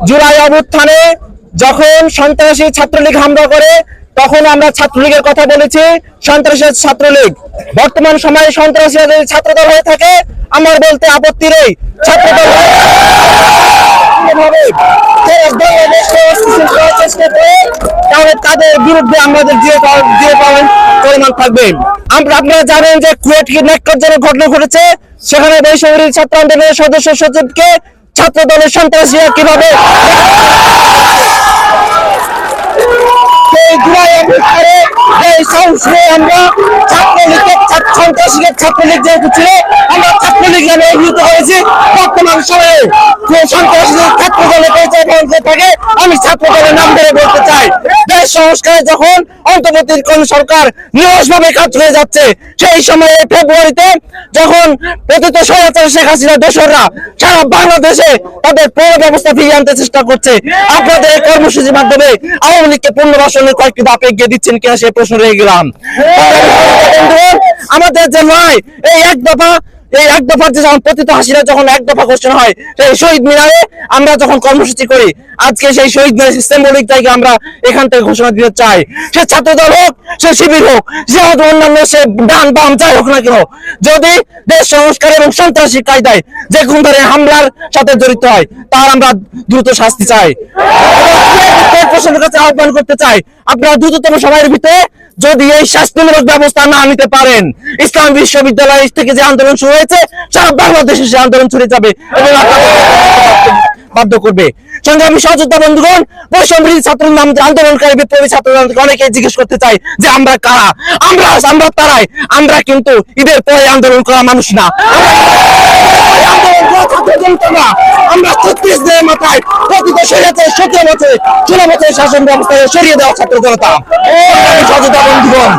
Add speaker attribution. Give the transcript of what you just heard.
Speaker 1: জুলাই অভ্যুত্থানে যখন সন্ত্রাসী ছাত্রলীগ হামলা করে তখন আমরা ছাত্রলীগের কথা বলেছি। সন্ত্রাসী ছাত্রলীগ বর্তমান সময়ে সন্ত্রাসী ছাত্রদল হয়ে থাকে, আমার বলতে আপত্তি নেই। ছাত্রদল তাহলে তাদের বিরুদ্ধে আমাদের যে পরিমাণ থাকবে। আপনারা জানেন যে কুয়েট ন্যাক্কারজনক ঘটনা ঘটেছে, সেখানে বেসামরিক ছাত্র আন্দোলনের সদস্য সচিবকে ছাত্র দলের সন্ত্রাসীরা কিভাবে আমরা ছাত্রলীগ যেহেতু ছিল আমরা ছাত্রলীগ নামে অভিহিত হয়েছি। বর্তমান সময়ে সন্ত্রাসীদের ছাত্র দলে থাকে, আমি ছাত্র দলের নাম ধরে বলতে চাই। দেশ সংস্কারে যখন অন্তর্বর্তীকালীন সরকার নিরসভাবে কাজ হয়ে যাচ্ছে, সেই সময়ে ফেব্রুয়ারিতে যখন পতিত স্বৈরাচার শেখ হাসিনা দোসররা সারা বাংলাদেশে তাদের পৌর ব্যবস্থা ফিরিয়ে আনতে চেষ্টা করছে, আপনাদের এই কর্মসূচির মাধ্যমে আওয়ামী লীগকে পুনর্বাসনের কয়েকটি ধাপ এগিয়ে দিচ্ছেন কিনা সে প্রশ্ন রয়ে গেলাম। আমাদের যে নয় এই এক দফা যে যখন পতিত হাসিনা যখন এক দফা ঘোষণা হয়, সেই শহীদ মিনারে আমরা যখন কর্মসূচি করি, আজকে সেই শহীদ মিনার সিম্বলিক জায়গায় আমরা এখান থেকে ঘোষণা দিতে চাই। সে ছাত্রদল হোক, সে শিবির হোক, যে অন্যান্য সে ডান বাম যাই হোক না কেন, যদি দেশ সংস্কার এবং সন্ত্রাসী কায়দায় যে কোন ধরনের হামলার সাথে জড়িত হয় তার আমরা দ্রুত শাস্তি চাই। প্রশাসনের কাছে আহ্বান করতে চাই, আপনারা দ্রুততম সময়ের ভিতরে যদি এই শাস্তিমূলক ব্যবস্থা না নিতে পারেন, ইসলামী বিশ্ববিদ্যালয় থেকে যে আন্দোলন শুরু হয়েছে সারা বাংলাদেশে সে আন্দোলন ছড়িয়ে যাবে এবং বাধ্য করবে। সংগ্রামী সহযোদ্ধা বন্ধুগণ, বৈষম্য ছাত্র নাম আন্দোলনকারী বিপ্লবী ছাত্রদেরকে অনেকে জিজ্ঞেস করতে চাই যে আমরা কারা। আমরা তারাই। আমরা কিন্তু ঈদের পরে আন্দোলন করা মানুষ না, আমরা 36 দিনের মাথায় প্রতিত স্বৈরাচার 17 বছরে 16 বছরের শাসন ব্যবস্থায় সরিয়ে দেওয়া ছাত্র জনতা। সহযোদ্ধা বন্ধুগণ।